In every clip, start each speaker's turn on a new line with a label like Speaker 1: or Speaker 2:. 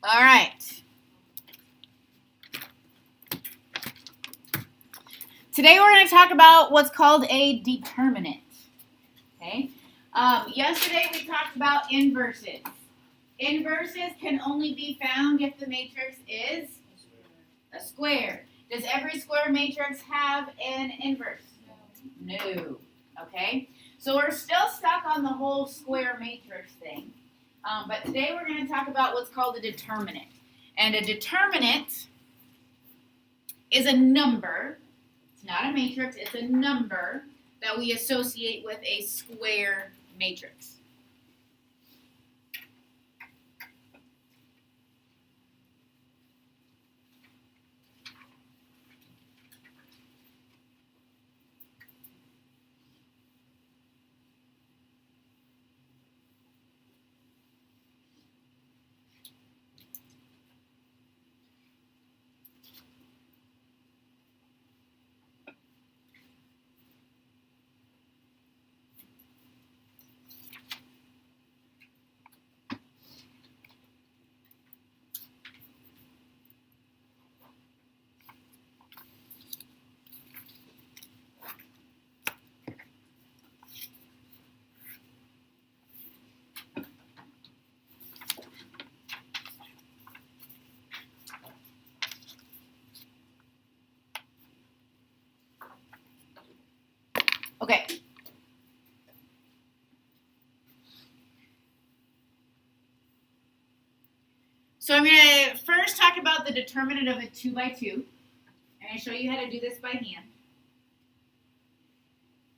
Speaker 1: All right. Today we're going to talk about what's called a determinant. Okay. Yesterday we talked about inverses. Inverses can only be found if the matrix is a square. Does every square matrix have an inverse? No. Okay. So we're still stuck on the whole square matrix thing. But today we're going to talk about what's called a determinant. And a determinant is a number. It's not a matrix. It's a number that we associate with a square matrix. Okay. So I'm going to first talk about the determinant of a 2 by 2. I'm going to show you how to do this by hand.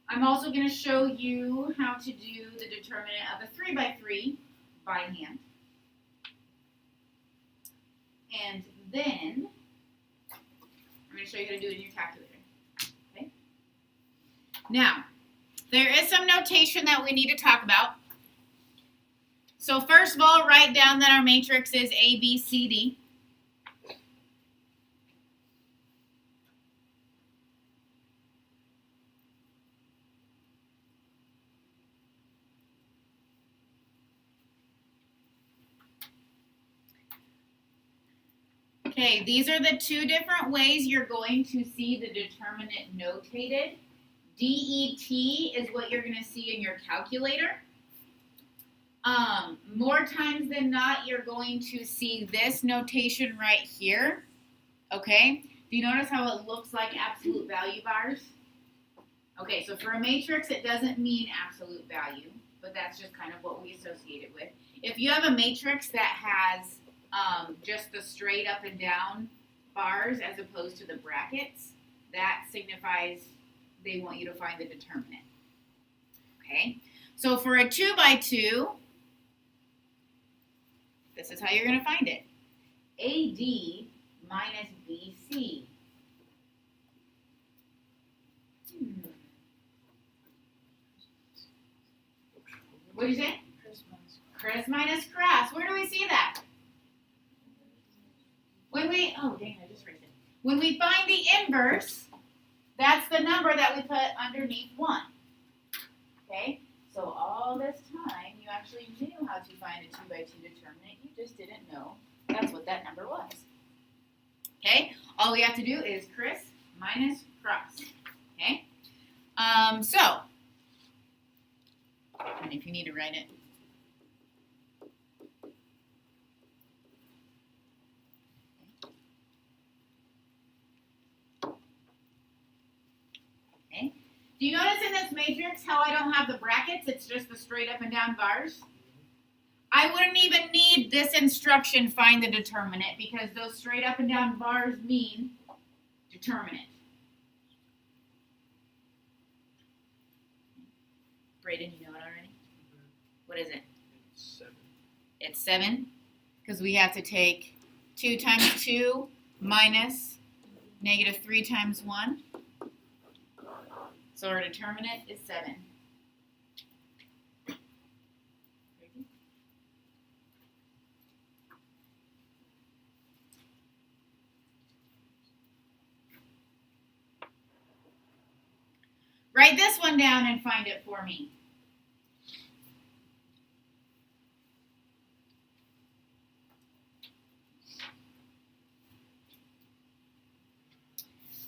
Speaker 1: I'm also going to show you how to do the determinant of a 3 by 3 by hand. And then I'm going to show you how to do it in your calculator. Okay? Now, there is some notation that we need to talk about. So first of all, write down that our matrix is A, B, C, D. Okay, these are the two different ways you're going to see the determinant notated. DET is what you're going to see in your calculator. More times than not, you're going to see this notation right here. Okay? Do you notice how it looks like absolute value bars? Okay, so for a matrix, it doesn't mean absolute value, but that's just kind of what we associate it with. If you have a matrix that has just the straight up and down bars as opposed to the brackets, that signifies they want you to find the determinant. Okay? So for a 2 by 2, this is how you're going to find it. AD minus BC. What did you say? Criss minus cross. Where do we see that? When we, oh dang, I just raised it. When we find the inverse, that's the number that we put underneath 1. Okay? So all this time, you actually knew how to find a 2 by 2 determinant. You just didn't know that's what that number was. Okay? All we have to do is criss minus cross. Okay? So, and if you need to write it. Okay? Do you notice in this matrix how I don't have the brackets? It's just the straight up and down bars. I wouldn't even need this instruction, find the determinant, because those straight up and down bars mean determinant. Brayden, you know it already? What is it?
Speaker 2: It's 7.
Speaker 1: It's 7, because we have to take 2 times 2 minus negative 3 times 1. So our determinant is 7. Write this one down and find it for me.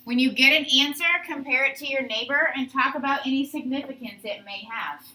Speaker 1: When you get an answer, compare it to your neighbor and talk about any significance it may have.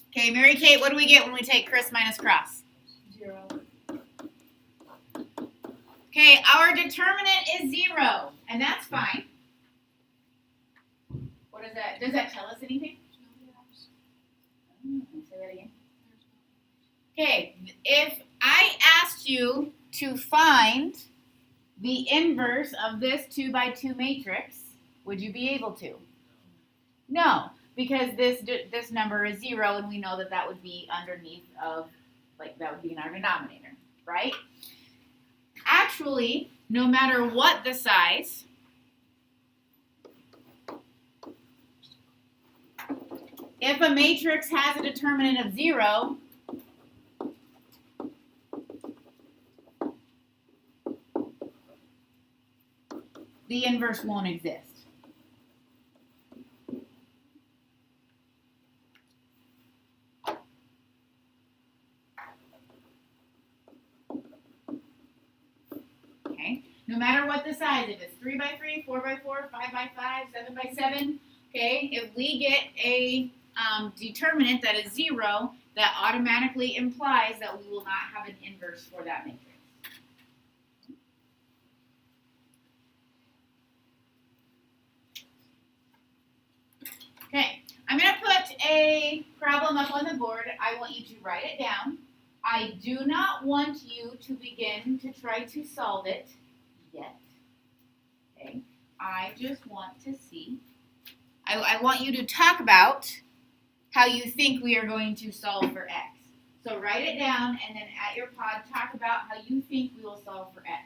Speaker 1: Okay, Mary Kate, what do we get when we take Chris minus cross?
Speaker 2: 0.
Speaker 1: Okay, our determinant is 0, and that's fine. What is that? Does that tell us anything? Say that again. Okay, if I asked you to find the inverse of this 2 by 2 matrix, would you be able to? No, because this number is 0, and we know that that would be underneath of, like, that would be in our denominator, right? Actually, no matter what the size, if a matrix has a determinant of 0, the inverse won't exist. Okay, no matter what the size, if it's 3 by 3, 4 by 4, 5 by 5, 7 by 7, okay, if we get a determinant that is 0, that automatically implies that we will not have an inverse for that matrix. Okay, I'm going to put a problem up on the board. I want you to write it down. I do not want you to begin to try to solve it yet. Okay, I just want to see. I want you to talk about how you think we are going to solve for x. So write it down, and then at your pod, talk about how you think we will solve for x.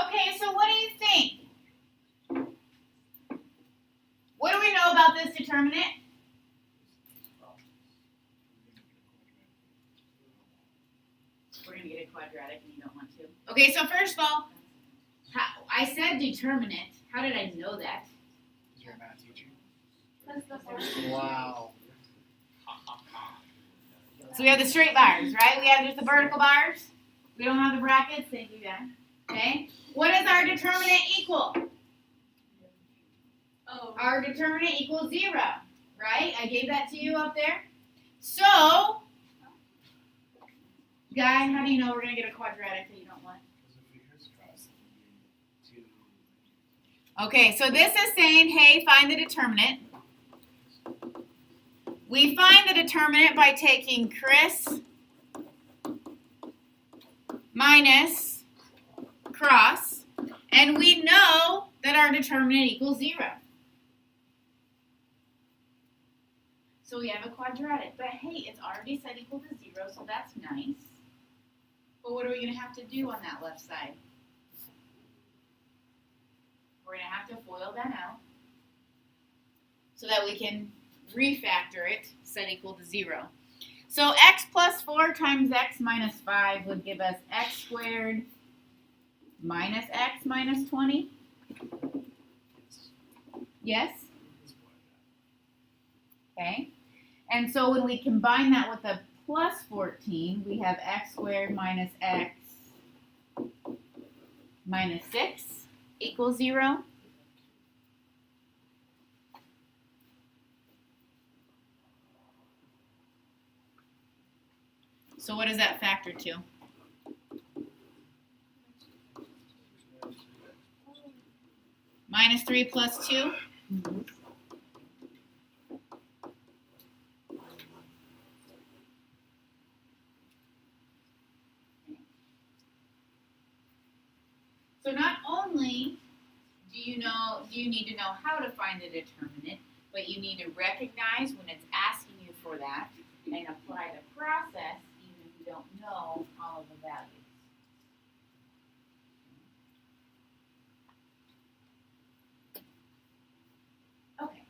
Speaker 1: Okay, so what do you think? What do we know about this determinant? We're going to get a quadratic and you don't want to. Okay, so first of all, I said determinant. How did I know that?
Speaker 3: Is your math teacher?
Speaker 2: Wow.
Speaker 1: So we have the straight bars, right? We have just the vertical bars. We don't have the brackets. Thank you, guys. Okay. What does our determinant equal?
Speaker 2: Oh.
Speaker 1: Our determinant equals 0, right? I gave that to you up there. So, guy, how do you know we're going to get a quadratic that you don't want? Okay, so this is saying, hey, find the determinant. We find the determinant by taking Chris minus cross, and we know that our determinant equals 0. So we have a quadratic, but hey, it's already set equal to 0, so that's nice. But what are we going to have to do on that left side? We're going to have to FOIL that out so that we can refactor it, set equal to 0. So x plus 4 times x minus 5 would give us x squared minus x minus 20? Yes? Okay. And so when we combine that with a plus 14, we have x squared minus x minus 6 equals 0. So what does that factor to? Minus 3 plus 2? Mm-hmm. So not only do you need to know how to find the determinant, but you need to recognize when it's asking you for that and apply the process even if you don't know all of the values. Okay.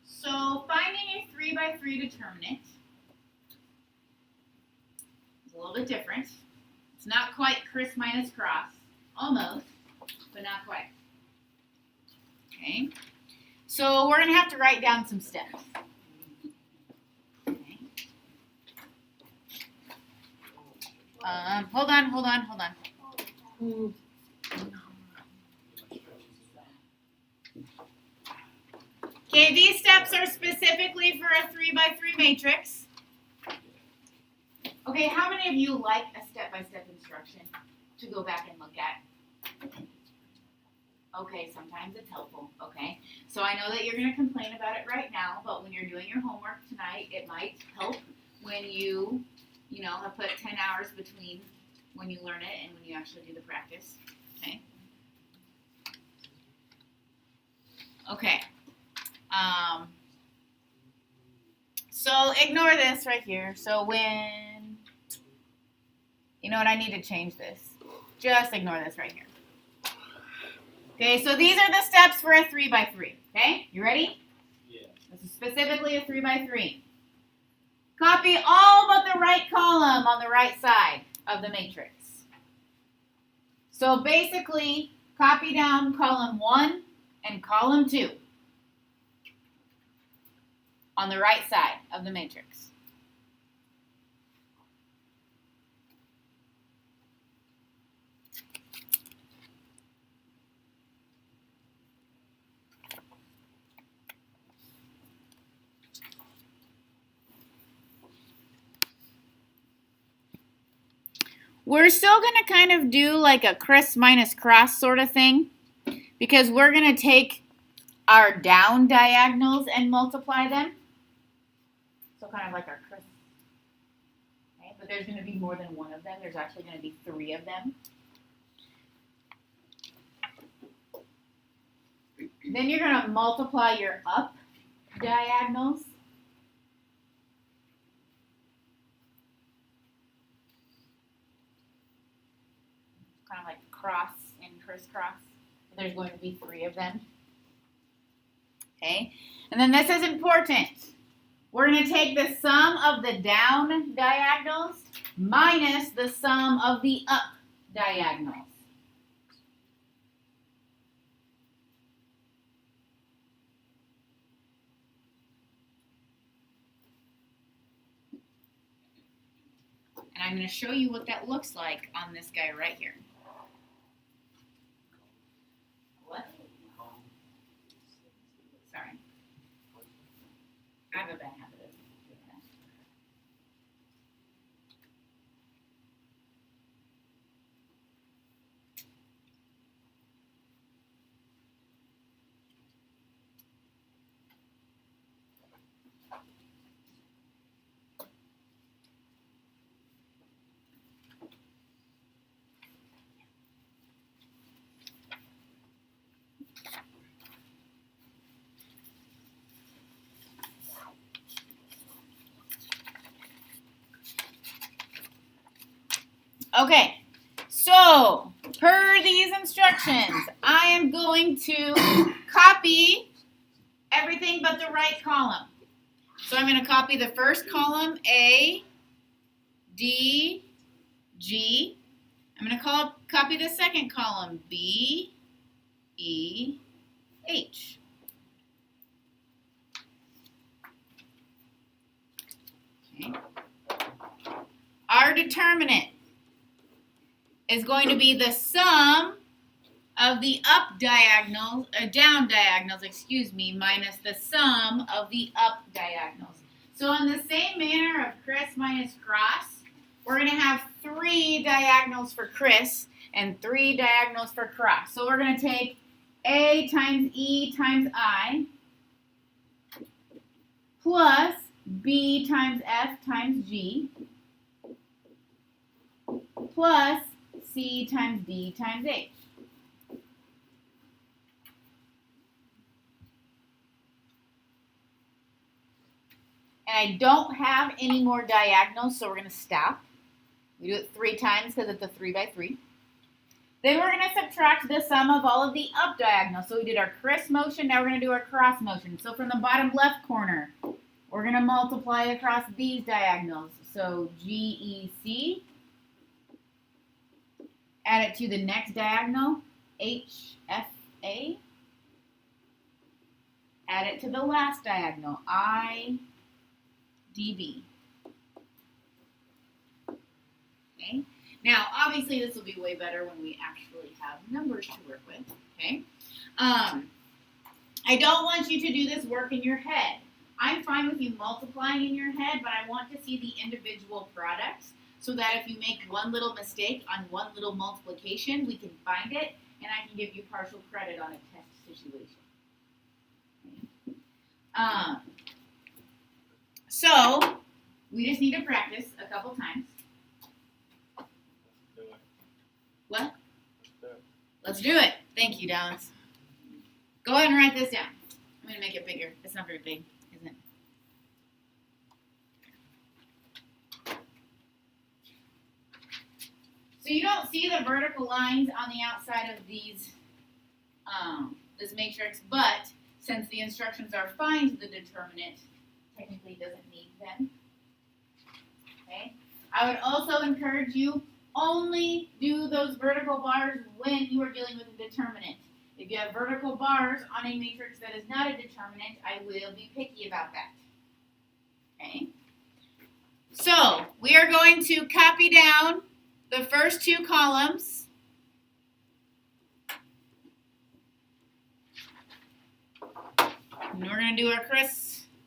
Speaker 1: So finding a 3 by 3 determinant is a little bit different. It's not quite criss minus cross. Almost, but not quite. Okay. So we're going to have to write down some steps. Okay. Hold on. Okay, these steps are specifically for a 3 by 3 matrix. Okay, how many of you like a step-by-step instruction to go back and look at? Okay, sometimes it's helpful, okay? So I know that you're going to complain about it right now, but when you're doing your homework tonight, it might help when you have put 10 hours between when you learn it and when you actually do the practice, okay? Okay. So ignore this right here. So when, you know what, I need to change this. Just ignore this right here. Okay, so these are the steps for a 3 by 3. Okay, you ready?
Speaker 2: Yeah.
Speaker 1: This is specifically a 3 by 3. Copy all but the right column on the right side of the matrix. So basically, copy down column 1 and column 2 on the right side of the matrix. We're still going to kind of do like a criss minus cross sort of thing because we're going to take our down diagonals and multiply them. So kind of like our criss. Okay, but there's going to be more than one of them. There's actually going to be 3 of them. Then you're going to multiply your up diagonals. Kind of like cross and crisscross. There's going to be 3 of them. Okay, and then this is important. We're going to take the sum of the down diagonals minus the sum of the up diagonals. And I'm going to show you what that looks like on this guy right here. What? Sorry. I have a bad habit of doing that. Okay, so per these instructions, I am going to copy everything but the right column. So I'm going to copy the first column, A, D, G. I'm going to copy the second column, B, E, H. Okay. Our determinant is going to be the sum of the down diagonals, minus the sum of the up diagonals. So in the same manner of Chris minus cross, we're going to have 3 diagonals for Chris and 3 diagonals for cross. So we're going to take A times E times I plus B times F times G plus C times D times H. And I don't have any more diagonals, so we're going to stop. We do it 3 times because it's a 3 by 3. Then we're going to subtract the sum of all of the up diagonals. So we did our Chris motion, now we're going to do our cross motion. So from the bottom left corner, we're going to multiply across these diagonals. So GEC, add it to the next diagonal, HFA, add it to the last diagonal, IDB. Okay. Now, obviously, this will be way better when we actually have numbers to work with. Okay. I don't want you to do this work in your head. I'm fine with you multiplying in your head, but I want to see the individual products so that if you make one little mistake on one little multiplication, we can find it, and I can give you partial credit on a test situation. Okay. So, we just need to practice a couple times. What? Let's do it. Thank you, Dallas. Go ahead and write this down. I'm going to make it bigger. It's not very big, isn't it? So you don't see the vertical lines on the outside of these, this matrix, but since the instructions are find the determinant, technically doesn't need them. Okay. I would also encourage you only do those vertical bars when you are dealing with a determinant. If you have vertical bars on a matrix that is not a determinant, I will be picky about that. Okay. So we are going to copy down the first 2 columns. And we're going to do our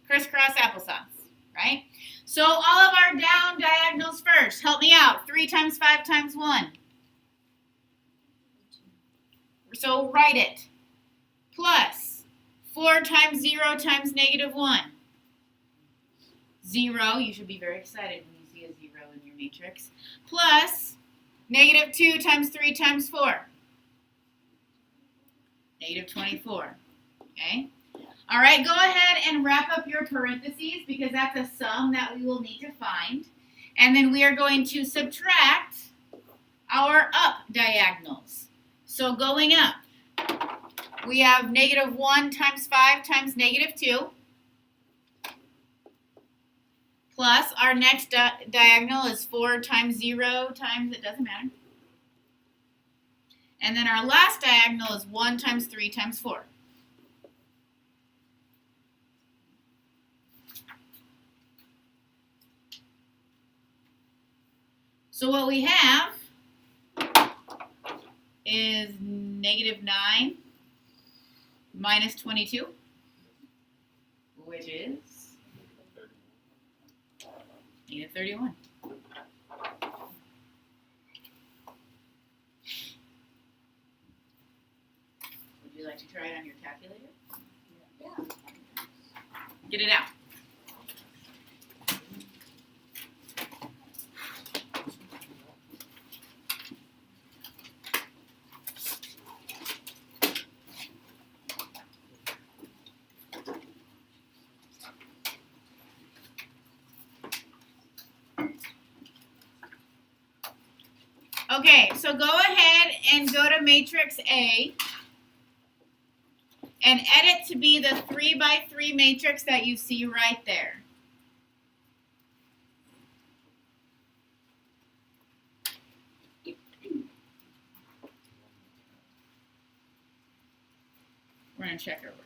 Speaker 1: crisscross applesauce, right? So all of our down diagonals first. Help me out. 3 times 5 times 1. So write it. Plus 4 times 0 times -1. 0, you should be very excited when you see a 0 in your matrix. Plus -2 times 3 times 4. -24. Okay? All right, go ahead and wrap up your parentheses because that's a sum that we will need to find. And then we are going to subtract our up diagonals. So going up, we have -1 times 5 times -2. Plus our next diagonal is 4 times 0 times, it doesn't matter. And then our last diagonal is 1 times 3 times 4. So what we have is -9 minus 22, which is -31. Would you like to try it on your calculator? Yeah. Get it out. Okay, so go ahead and go to matrix A and edit to be the 3 by 3 matrix that you see right there. We're going to check our work.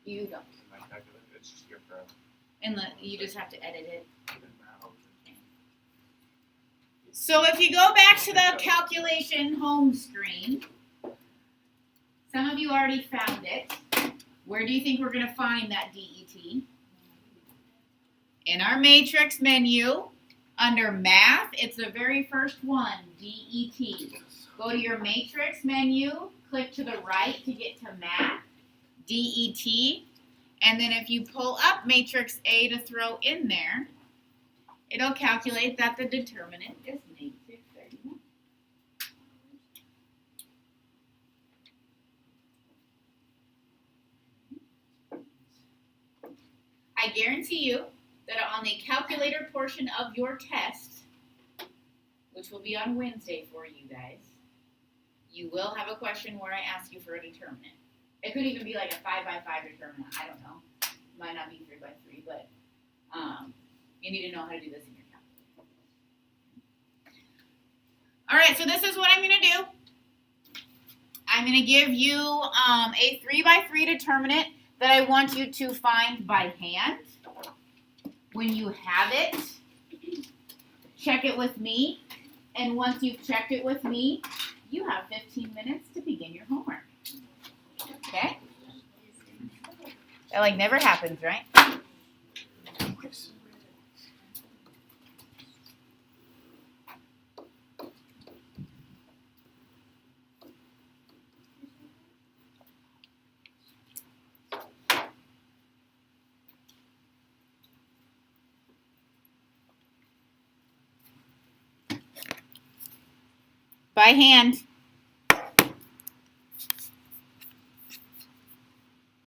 Speaker 1: You don't.
Speaker 2: It's just your pro.
Speaker 1: And you just have to edit it. So if you go back to the calculation home screen, some of you already found it. Where do you think we're going to find that DET? In our matrix menu, under math, it's the very first one, DET. Go to your matrix menu, click to the right to get to math, DET, and then if you pull up matrix A to throw in there, it'll calculate that the determinant is negative 31. I guarantee you that on the calculator portion of your test, which will be on Wednesday for you guys, you will have a question where I ask you for a determinant. It could even be like a 5 by 5 determinant. I don't know. It might not be 3 by 3, but you need to know how to do this in your calculator. All right, so this is what I'm going to do. I'm going to give you a 3 by 3 determinant that I want you to find by hand. When you have it, check it with me. And once you've checked it with me, you have 15 minutes to begin your homework. Okay? That like never happens, right? By hand.